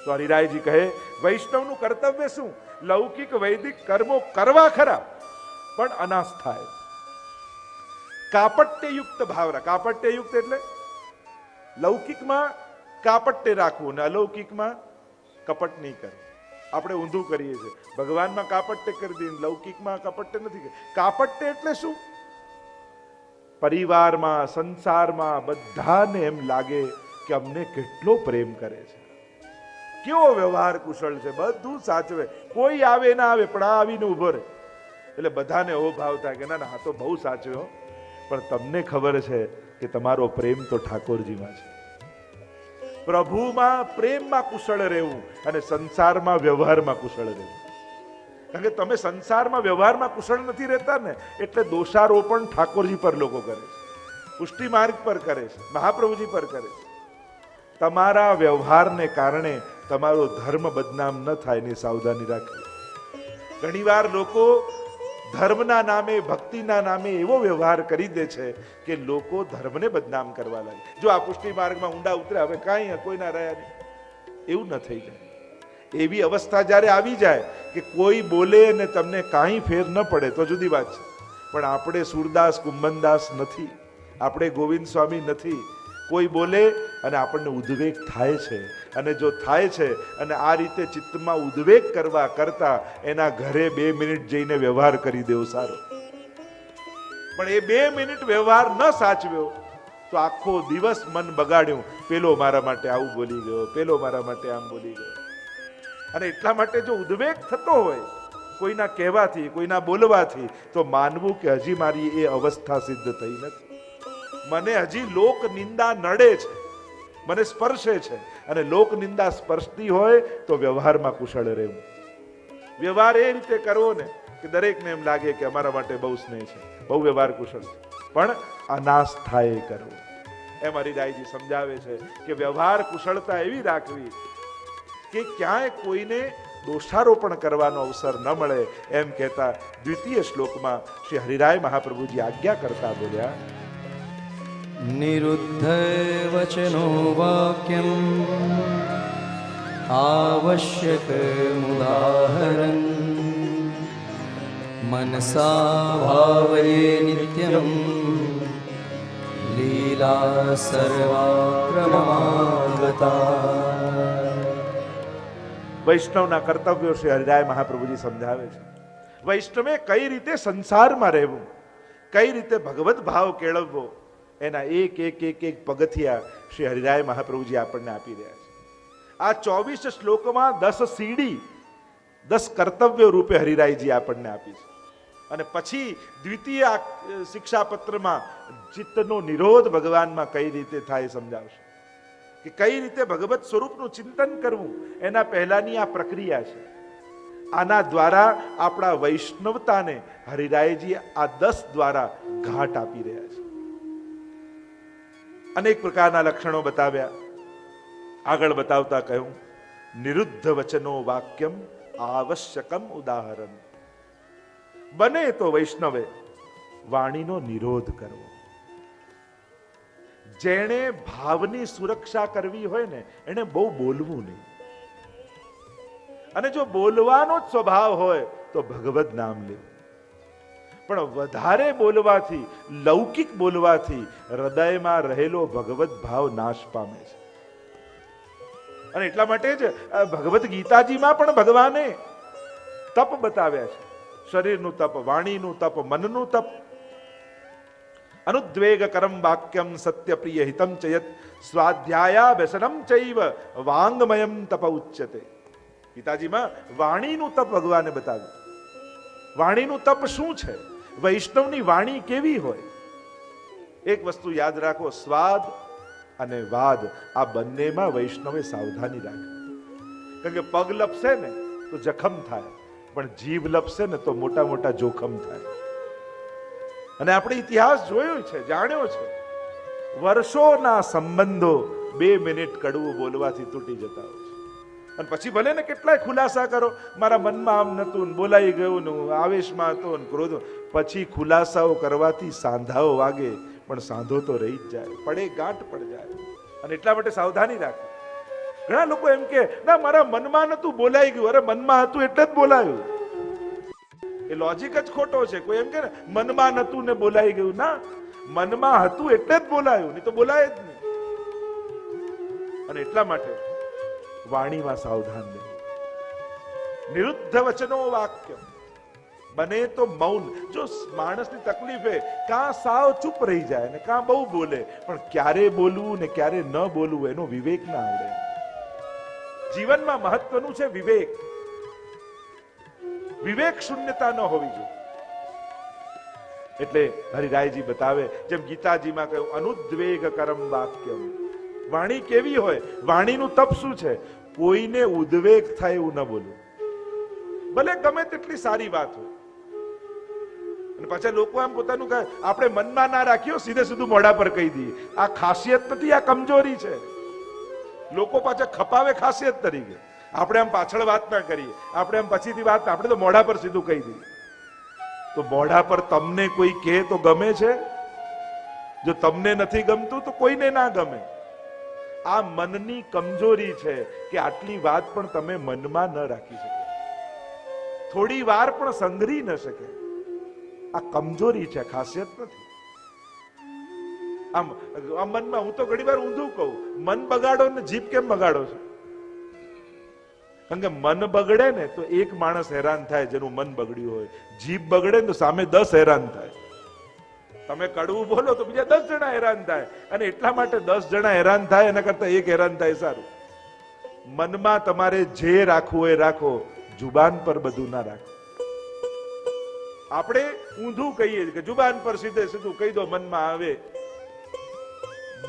તો હરિરાયજી કહે વૈષ્ણવનું કર્તવ્ય શું? લૌકિક વૈદિક કર્મો કરવા ખરા, પણ અનાસ થાય. કાપટ્યયુક્ત ભાવ રાખ. કાપટ્યયુક્ત એટલે લૌકિકમાં કાપટ્ય રાખવું ને અલૌકિકમાં કપટ નહીં કરવું. આપણે ઊંધું કરીએ છીએ. ભગવાનમાં કાપટ્ય કરી દઈએ, લૌકિકમાં કાપટ્ય નથી કરે. કાપટ્ય એટલે શું? પરિવારમાં, સંસારમાં બધાને એમ લાગે કે અમને કેટલો પ્રેમ કરે છે, કેવો વ્યવહાર કુશળ છે, બધું સાચવે, કોઈ આવે ના આવે પણ આ આવીને ઉભો રહે એટલે બધાને એવો ભાવ થાય કે ના ના આ તો બહુ સાચવ્યો. પણ તમને ખબર છે કે તમારો પ્રેમ તો ઠાકોરજીમાં છે. પ્રભુમાં પ્રેમમાં કુશળ રહેવું અને સંસારમાં વ્યવહારમાં કુશળ રહેવું. કારણ કે તમે સંસારમાં વ્યવહારમાં કુશળ નથી રહેતા ને, એટલે દોષારોપણ ઠાકોરજી પર લોકો કરે છે, પુષ્ટિ માર્ગ પર કરે છે, મહાપ્રભુજી પર કરે છે. તમારા વ્યવહારને કારણે તમારો ધર્મ બદનામ ન થાય એની સાવધાની રાખવી. ઘણીવાર લોકો ધર્મના નામે, ભક્તિના નામે એવો વ્યવહાર કરી દે છે કે લોકો ધર્મને બદનામ કરવા લાગે. જો આ પુષ્ટિ માર્ગમાં ઊંડા ઉતરે, હવે કાંઈ કોઈના રહ્યા નહીં, એવું ન થઈ જાય. એવી અવસ્થા જ્યારે આવી જાય કે કોઈ બોલે અને તમને કાંઈ ફેર ન પડે તો જુદી વાત છે. પણ આપણે સુરદાસ કુંભનદાસ નથી, આપણે ગોવિંદ સ્વામી નથી. કોઈ બોલે અને આપણને ઉદ્વેગ થાય છે, અને જો થાય છે અને આ રીતે ચિત્તમાં ઉદ્વેગ કરવા કરતા એના ઘરે 2 મિનિટ જઈને વ્યવહાર કરી દેવો સારો. પણ એ 2 મિનિટ વ્યવહાર ન સાચવ્યો તો આખો દિવસ મન બગાડ્યું. પેલો મારા માટે આવું બોલી ગયો, પેલો મારા માટે આમ બોલી ગયો. અને એટલા માટે જો ઉદ્વેગ થતો હોય કોઈના કહેવાથી, કોઈના બોલવાથી, તો માનવું કે હજી મારી એ અવસ્થા સિદ્ધ થઈ નથી, મને હજી લોક નિંદા નડે છે, મને સ્પર્શે છે. અને લોક નિંદા સ્પર્શતી હોય તો વ્યવહારમાં કુશળ રહેવું. વ્યવહાર એ રીતે કરવો ને કે દરેકને એમ લાગે કે અમારા માટે બહુ સ્નેહ છે, બહુ વ્યવહાર કુશળ છે, પણ અનાસ થાય એ કરવો. એમ હરિરાયજી સમજાવે છે કે વ્યવહાર કુશળતા એવી રાખવી કે ક્યાંય કોઈને દોષારોપણ કરવાનો અવસર ન મળે. એમ કહેતા દ્વિતીય શ્લોકમાં શ્રી હરિરાય મહાપ્રભુજી આજ્ઞા કરતા બોલ્યા, નિરુદ્ધ વચનો વાક્યમ આવશ્યક મુદાહરન મનસા ભાવયે નિત્યમ લીલા સર્વાક્રમાગતા. વૈષ્ણવના કર્તવ્યો શ્રી હરિરાય મહાપ્રભુજી સમજાવે છે. વૈષ્ણવે કઈ રીતે સંસારમાં રહેવું, કઈ રીતે ભગવત ભાવ કેળવવો, એના એક પગથિયા શ્રી હરિરાય મહાપ્રભુજી આપણને આપી રહ્યા છે. આ 24 શ્લોકમાં 10 સીડી, 10 કર્તવ્યો રૂપે હરિરાયજી આપણને આપી છે. અને પછી દ્વિતીય શિક્ષાપત્રમાં ચિત્તનો નિરોધ ભગવાનમાં કઈ રીતે થાય સમજાવશે, કે કઈ રીતે ભગવત સ્વરૂપનું ચિંતન કરવું. એના પહેલાની આ પ્રક્રિયા છે. આના દ્વારા આપણા વૈષ્ણવતાને હરિરાયજી આ 10 દ્વારા ઘાટ આપી રહ્યા છે. અનેક પ્રકારના લક્ષણો બતાવ્યા. આગળ બતાવતા કહ્યું, નિરુદ્ધ વચનો વાક્યમ આવશ્યકમ ઉદાહરણ. બને તો વૈષ્ણવે વાણીનો નિરોધ કરવો. જેણે ભાવની સુરક્ષા કરવી હોય ને એને બહુ બોલવું નહીં. અને જો બોલવાનો જ સ્વભાવ હોય તો ભગવદ નામ લેવું. પણ વધારે બોલવાથી, લૌકિક બોલવાથી હૃદયમાં રહેલો ભગવત ભાવ નાશ પામે છે. અને એટલા માટે જ ભગવદ્ ગીતાજીમાં પણ ભગવાને તપ બતાવ્યા છે. શરીરનું તપ, વાણીનું તપ, મનનું તપ. અનુદ્વેગ કરમ વાક્યમ સત્ય પ્રિય હિતમ ચયત સ્વાધ્યાયા વ્યસનમ ચૈવ વાંગમયમ તપ ઉચ્યતે. ગીતાજીમાં વાણીનું તપ ભગવાને બતાવ્યું. વાણીનું તપ શું છે? વૈષ્ણવની વાણી કેવી હોય? એક વસ્તુ યાદ રાખો, સ્વાદ અને વાદ આ બંનેમાં વૈષ્ણવે સાવધાની રાખવી. કારણ કે પગ લપસે ને તો જખમ થાય, પણ જીભ લપસે ને તો મોટા મોટા જોખમ થાય. અને આપણે ઇતિહાસ જોયો છે, જાણ્યો છે. વર્ષોના સંબંધો 2 મિનિટ કડવું બોલવાથી તૂટી જતા હોય છે. અને પછી ભલે ને કેટલાય ખુલાસા કરો, મારા મનમાં આમ નતું, બોલાઈ ગયું, આવેશમાં હતો, ક્રોધ. પછી ખુલાસાઓ કરવાથી સાંધાઓ વાગે, પણ સાંધો તો રહી જ જાય, પડે ગાંઠ પડ જાય. અને એટલા માટે સાવધાની રાખો. ઘણા લોકો એમ કે ના મારા મનમાં નતું, બોલાઈ ગયું. અરે મનમાં હતું એટલે જ બોલાયું. એ લોજિક જ ખોટો છે. કોઈ એમ કે ને મનમાં નતું ને બોલાઈ ગયું. ના, મનમાં હતું એટલે જ બોલાયું, નહીં તો બોલાય જ નહીં. અને એટલા માટે વાણીમાં સાવધાન રહેવું. નિરુદ્ધ વચનો વાક્ય, બને તો મૌન. જો માણસની તકલીફ છે કાં સાવ ચૂપ રહી જાય ને કાં બહુ બોલે, પણ ક્યારે બોલવું ને ક્યારે ન બોલવું એનો વિવેક ના આવડે. જીવનમાં મહત્વનું છે વિવેક. વિવેક શૂન્યતા ન હોવી જોઈએ. એટલે હરિરાયજી બતાવે, જેમ ગીતાજીમાં કહ્યું, અનુદ્વેગ કરમ વાક્યમ. વાણી કેવી હોય? વાણીનું તપ શું છે? કોઈને ઉદ્વેગ થાય એવું ન બોલવું. ભલે ગમે તેટલી સારી વાત હોય. અને પાછા લોકો આમ પોતાનું કહે આપણે મનમાં ના રાખ્યો, સીધે સીધું મોઢા પર કહી દઈએ. આ ખાસિયત નથી, આ કમજોરી છે. લોકો પાછા ખપાવે ખાસિયત તરીકે. આપણે આમ પાછળ વાત ના કરીએ, આપણે આમ પછીથી વાત, આપણે તો મોઢા પર સીધું કહી દઈએ. તો મોઢા પર તમને કોઈ કહે તો ગમે છે? જો તમને નથી ગમતું તો કોઈને ના ગમે. આ મનની કમજોરી છે કે આટલી વાત પણ તમે મનમાં ન રાખી શકો, થોડી વાર પણ સંગ્રહી ન શકે. આ કમજોરી છે, ખાસિયત નથી. આમ મનમાં હું તો ઘણી વાર ઊંધું કહું, મન બગાડો ને જીભ કેમ બગાડો છો? કારણ કે મન બગડે ને તો એક માણસ હેરાન થાય જેનું મન બગડ્યું હોય. જીભ બગડે ને તો સામે 10 હેરાન થાય. તમે કડવું બોલો તો બીજા 10 જણા હેરાન થાય. અને એટલા માટે 10 જણા હેરાન થાય એના કરતા એક હેરાન થાય સારું. મનમાં તમારે જે રાખવું એ રાખો, જુબાન પર બધું ના રાખો. આપણે ઊંધું કહીએ કે જુબાન પર સીધે સીધું કહી દો, મનમાં આવે.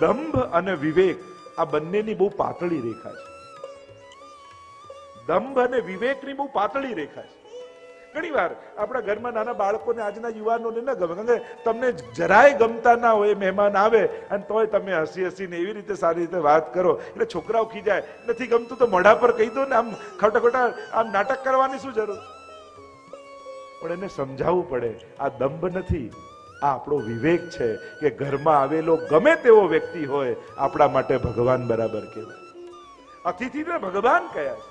દંભ અને વિવેક આ બંનેની બહુ પાતળી રેખા છે. દંભ અને વિવેકની બહુ પાતળી રેખા છે. ઘણી વાર આપણા ઘરમાં નાના બાળકોને, આજના યુવાનોને ન ગમે, કારણ કે તમને જરાય ગમતા ના હોય. મહેમાન આવે અને તોય તમે હસી હસીને એવી રીતે સારી રીતે વાત કરો એટલે છોકરાઓ ખીજાય. નથી ગમતું તો મોઢા પર કહી દો ને. આમ ખોટા ખોટા આમ નાટક કરવાની શું જરૂર? પણ એને સમજાવવું પડે આ દંભ નથી, આ આપણો વિવેક છે કે ઘરમાં આવેલો ગમે તેવો વ્યક્તિ હોય આપણા માટે ભગવાન બરાબર કહેવાય. અતિથિને ભગવાન કયા છે.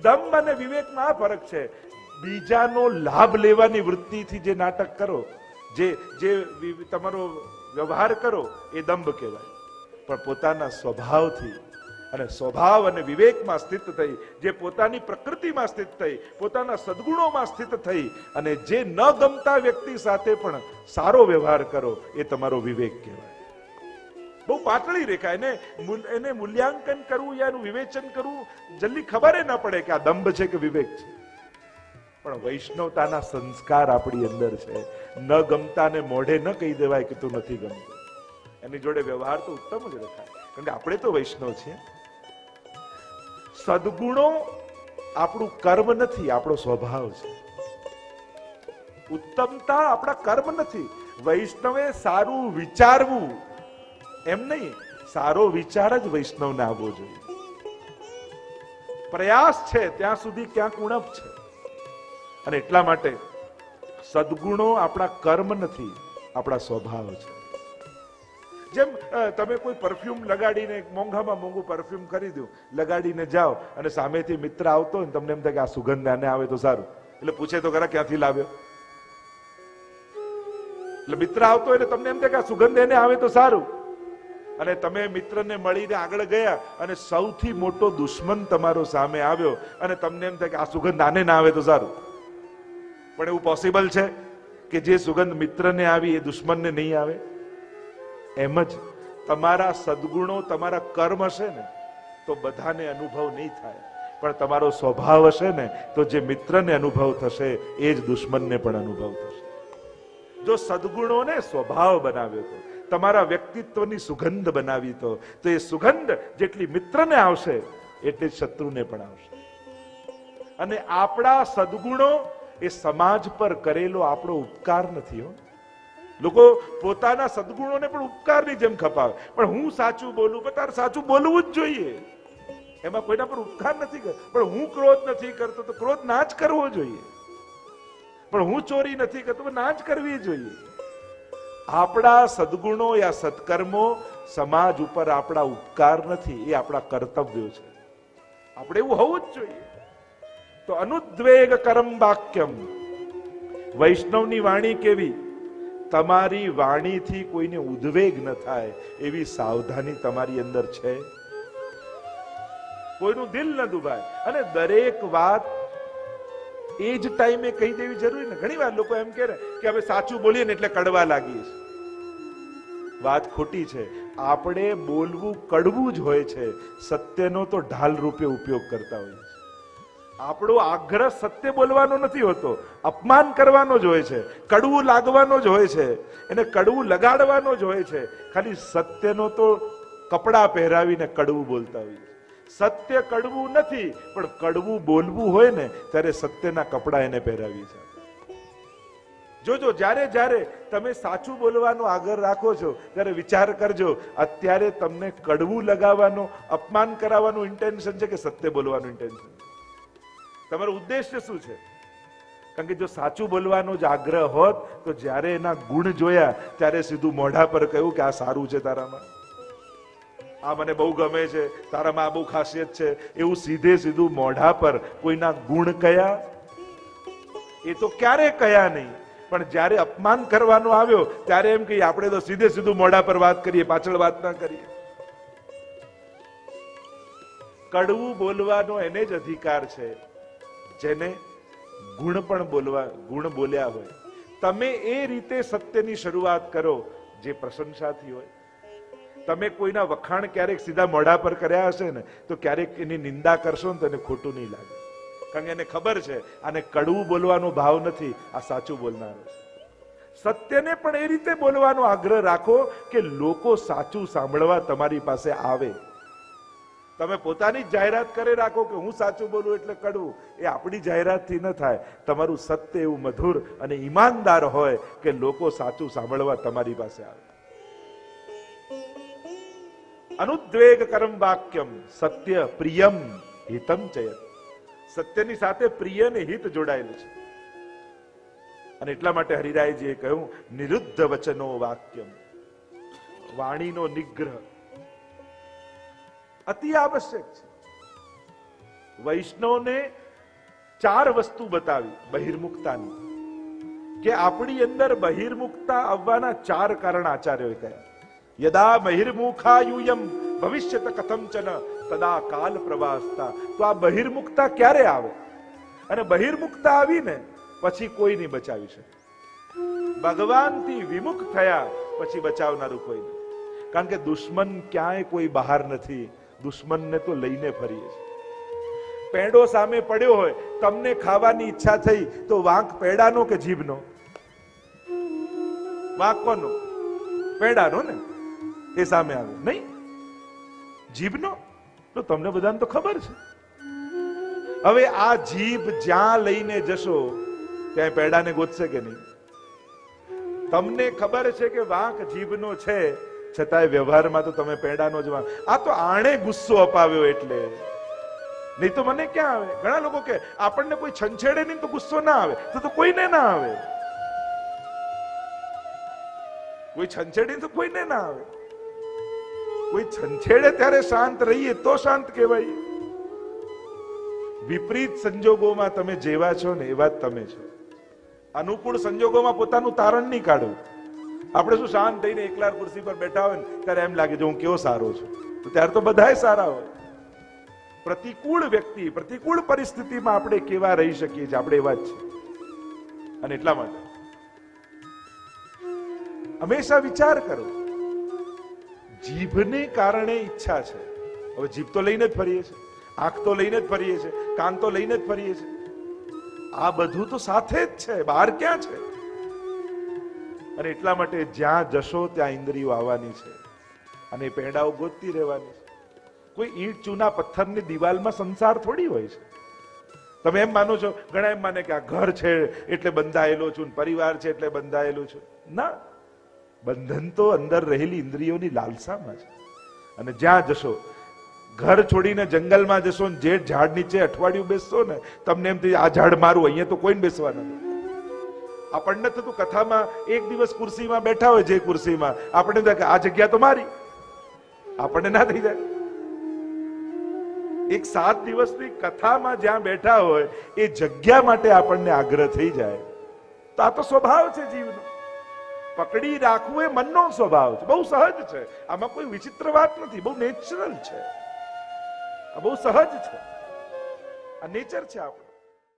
દંભ અને વિવેકમાં આ ફરક છે. બીજાનો લાભ લેવાની વૃત્તિથી જે નાટક કરો, જે તમારો વ્યવહાર કરો એ દંભ કહેવાય. પણ પોતાના સ્વભાવથી અને સ્વભાવ અને વિવેકમાં સ્થિત થઈ, જે પોતાની પ્રકૃતિમાં સ્થિત થઈ, પોતાના સદગુણોમાં સ્થિત થઈ અને જે ન ગમતા વ્યક્તિ સાથે પણ સારો વ્યવહાર કરો, એ તમારો વિવેક કહેવાય. બહુ પાતળી રેખા. એને મૂલ્યાંકન કરવું યા એનું વિવેચન કરવું જલ્દી ખબર ન પડે કે આ દંભ છે કે વિવેક છે. પણ વૈષ્ણવતાના સંસ્કાર આપણી અંદર છે. ન ગમતાને મોઢે ન કહી દેવાય કે તું નથી ગમતું. એની જોડે વ્યવહાર તો ઉત્તમ જ રખાય, કારણ કે આપણે તો વૈષ્ણવ છીએ. સદગુણો આપણું કર્મ નથી, આપણો સ્વભાવ છે. ઉત્તમતા આપણા કર્મ નથી. વૈષ્ણવે સારું વિચારવું એમ નહીં, સારો વિચાર જ વૈષ્ણવને આવવો જોઈએ. પ્રયાસ છે ત્યાં સુધી ક્યાંક ઉણપ છે. અને એટલા માટે સદગુણો આપણા કર્મ નથી, આપણા સ્વભાવ છે. જેમ તમે કોઈ પરફ્યુમ લગાડીને, મોંઘામાં મોંઘું પરફ્યુમ ખરીદ્યું, લગાડીને જાઓ અને સામેથી મિત્ર આવતો હોય ને તમને એમ થાય કે આ સુગંધ આને આવે તો સારું, એટલે પૂછે તો ખરા ક્યાંથી લાવ્યો. એટલે મિત્ર આવતો હોય એટલે તમને એમ થાય કે આ સુગંધ એને આવે તો સારું, અને તમે મિત્રને મળીને આગળ ગયા અને સૌથી મોટો દુશ્મન તમારો સામે આવ્યો અને તમને એમ થાય કે આ સુગંધ આને ના આવે તો સારું. પણ એવું પોસિબલ છે કે જે સુગંધ મિત્રને આવી એ દુશ્મનને નહીં આવે? એમ જ તમારા સદગુણો, તમારા કર્મ હશે ને તો બધાને અનુભવ નહીં થાય, પણ તમારો સ્વભાવ હશે ને તો જે મિત્રને અનુભવ થશે એ જ દુશ્મનને પણ અનુભવ થશે. જો સદગુણોને સ્વભાવ બનાવ્યો તો, તમારા વ્યક્તિત્વની સુગંધ બનાવી તો એ સુગંધ જેટલી મિત્રને આવશે એટલી જ શત્રુને પણ આવશે. અને આપણા સદગુણો એ સમાજ પર કરેલો આપણો ઉપકાર નથી. લોકો પોતાના સદગુણોને પણ ઉપકારની જેમ ખપાવે. પણ હું સાચું બોલું, પણ તારે સાચું બોલવું જ જોઈએ, એમાં કોઈના પર ઉપકાર નથી કરતો. પણ હું ક્રોધ નથી કરતો તો ક્રોધ ના જ કરવો જોઈએ. પણ હું ચોરી નથી કરતો તો ના જ કરવી જોઈએ. આપણા સદગુણો યા સત્કર્મો સમાજ ઉપર આપણા ઉપકાર નથી, એ આપણા કર્તવ્યો છે. આપણે એવું હોવું જ જોઈએ. તો અનુદ્વેગ કરમ વાક્યમ, વૈષ્ણવની વાણી કેવી? તમારી વાણીથી કોઈને ઉદ્વેગ ન થાય એવી સાવધાની તમારી અંદર છે. કોઈનું દિલ ન દુભાય અને દરેક વાત એ જ ટાઈમે કહી દેવી જરૂરી ને. ઘણી વાર લોકો એમ કહે કે હવે સાચું બોલીએ ને એટલે કડવા લાગીએ છીએ. વાત ખોટી છે. આપણે બોલવું કડવું જ હોય છે, સત્યનો તો ઢાલ રૂપે ઉપયોગ કરતા હોઈએ છીએ. આપણો આગ્રહ સત્ય બોલવાનો નથી હોતો, અપમાન કરવાનો જ હોય છે, કડવું લાગવાનો જ હોય છે, એને કડવું લગાડવાનો જ હોય છે. ખાલી સત્યનો તો કપડા પહેરાવીને કડવું બોલતા હોઈએ. સત્ય કડવું નથી, પણ કડવું બોલવું હોય ને ત્યારે સત્યના કપડા એને પહેરાવીએ છીએ. જોજો, જ્યારે જ્યારે તમે સાચું બોલવાનો આગ્રહ રાખો છો ત્યારે વિચાર કરજો, અત્યારે તમને કડવું લગાવવાનો, અપમાન કરાવવાનું ઇન્ટેન્શન છે કે સત્ય બોલવાનું ઇન્ટેન્શન? તમારો ઉદ્દેશ્ય શું છે? કારણ કે જો સાચું બોલવાનો જ આગ્રહ હોત તો જ્યારે એના ગુણ જોયા ત્યારે સીધું મોઢા પર કહ્યું કે આ સારું છે તારામાં, આ મને બહુ ગમે છે, તારામાં આ બહુ ખાસિયત છે, એવું સીધે સીધું મોઢા પર કોઈના ગુણ કયા? એ તો ક્યારે કયા નહીં. પણ જ્યારે અપમાન કરવાનો આવ્યો ત્યારે એમ કહીએ આપણે તો સીધે સીધું મોઢા પર વાત કરીએ, પાછળ વાત ના કરીએ. કડવું બોલવાનો એને જ અધિકાર છે જેને ગુણ પણ ગુણ બોલ્યા હોય. તમે એ રીતે સત્યની શરૂઆત કરો જે પ્રશંસાથી હોય. તમે કોઈના વખાણ ક્યારેક સીધા મોઢા પર કર્યા હશે ને તો ક્યારેક એની નિંદા કરશો ને તો એને ખોટું નહીં લાગે, કારણ કે એને ખબર છે આને કડવું બોલવાનો ભાવ નથી, આ સાચું બોલનારો છે. સત્યને પણ એ રીતે બોલવાનો આગ્રહ રાખો કે લોકો સાચું સાંભળવા તમારી પાસે આવે. તમે પોતાની જાહેરાત કરે રાખો કે હું સાચું બોલું એટલે કડવું, એ આપણી જાહેરાતથી ન થાય. તમારું સત્ય એવું મધુર અને ઈમાનદાર હોય કે લોકો સાચું સાંભળવા તમારી પાસે આવે. અનુદ્વેગ કરમ વાક્યમ સત્ય પ્રિયમ હિતમ ચયત. સત્યની સાથે પ્રિય ને હિત જોડાયેલું છે. અને એટલા માટે હરિરાયજીએ કહ્યું નિરુદ્ધ વચનો વાક્યમ, વાણીનો નિગ્રહ અતિ આવશ્યક છે. વૈષ્ણવને 4 વસ્તુ બતાવી બહિર્મુખતાની, કે આપણી અંદર બહિર્મુખતા આવવાના 4 કારણ આચાર્યોએ કહ્યા. યદા બહિર્મુખાયુયમ ભવિષ્યત કથમચન તદા કાલ પ્રવાસતા. તો આ બહિર્મુખતા ક્યારે આવે? અને બહિર્મુખતા આવીને પછી કોઈ નહીં બચાવી શકે. ભગવાનથી વિમુખ થયા પછી બચાવનારું કોઈ નહીં. કારણ કે દુશ્મન ક્યાંય કોઈ બહાર નથી, દુશ્મનને તો લઈને ફરીએ છીએ. પેંડો સામે પડ્યો હોય, તમને ખાવાની ઈચ્છા થઈ તો વાંક પેડાનો કે જીભનો? વાંક કોનો? પેડાનો ને. એ સામે આવે નહીં, જીભનો. તો તમને બધાને તો ખબર છે. હવે આ જીભ જ્યાં લઈને જશો ત્યાં પેડાને ગોતશે કે નહીં? તમને ખબર છે કે વાંક જીભનો છે, છતાંય વ્યવહારમાં તો તમે પેડાનો જ વાંક. આ તો આણે ગુસ્સો અપાવ્યો એટલે, નહીં તો મને ક્યાં આવે? ઘણા લોકો કે આપણને કોઈ છંછેડે નહીં તો ગુસ્સો ના આવે, તો કોઈને ના આવે. કોઈ છંછેડે તો કોઈને ના આવે. કોઈ છંછેડે ત્યારે શાંત રહીએ તો શાંત કહેવાય. વિપરીત સંજોગોમાં તમે જેવા છો ને એવા જ તમે છો. અનુકૂળ સંજોગોમાં પોતાનું તારણ નહીં કાઢવું. આપણે શું શાંત થઈને એકલા ખુરશી પર બેઠા હોય ને ત્યારે એમ લાગે જો હું કેવો સારો છું, તો ત્યારે તો બધાય સારા હોય. પ્રતિકૂળ વ્યક્તિ, પ્રતિકૂળ પરિસ્થિતિમાં આપણે કેવા રહી શકીએ છીએ, આપણે એવા જ છીએ. અને એટલા માટે હંમેશા વિચાર કરો, જીભને કારણે ઈચ્છા છે. હવે જીભ તો લઈને જ ફરીએ છીએ, આંખ તો લઈને જ ફરીએ છીએ, કાન તો લઈને જ ફરીએ છીએ. આ બધું તો સાથે જ છે, બહાર ક્યાં છે? અને એટલા માટે જ્યાં જશો ત્યાં ઇન્દ્રિયો આવવાની છે અને પેડાઓ ગોતતી રહેવાની છે. કોઈ ઈંટ ચૂના પથ્થરની દિવાલમાં સંસાર થોડી હોય છે. તમે એમ માનો છો, ઘણા એમ માને કે આ ઘર છે એટલે બંધાયેલો છું, પરિવાર છે એટલે બંધાયેલો છું. ના, બંધન તો અંદર રહેલી ઇન્દ્રિયોની લાલસામાં છે. અને જ્યાં જશો, ઘર છોડીને જંગલમાં જશો ને જે ઝાડ નીચે અઠવાડિયું બેસશો ને તમને એમ થઈ આ ઝાડ મારું, અહીંયા તો કોઈને બેસવા નથી. આપણને થતું કથામાં એક દિવસ ખુરશીમાં બેઠા હોય, જે ખુરશીમાં આપણને આ જગ્યા તો મારી, આપણને ના થઈ જાય. એક 7 દિવસની કથામાં જ્યાં બેઠા હોય એ જગ્યા માટે આપણને આગ્રહ થઈ જાય તો આ તો સ્વભાવ છે જીવનો. પકડી રાખવું એ મનનો સ્વભાવ છે. બહુ સહજ છે. આમાં કોઈ વિચિત્ર વાત નથી. બહુ નેચરલ છે. આ બહુ સહજ છે. આ નેચર છે આપણું.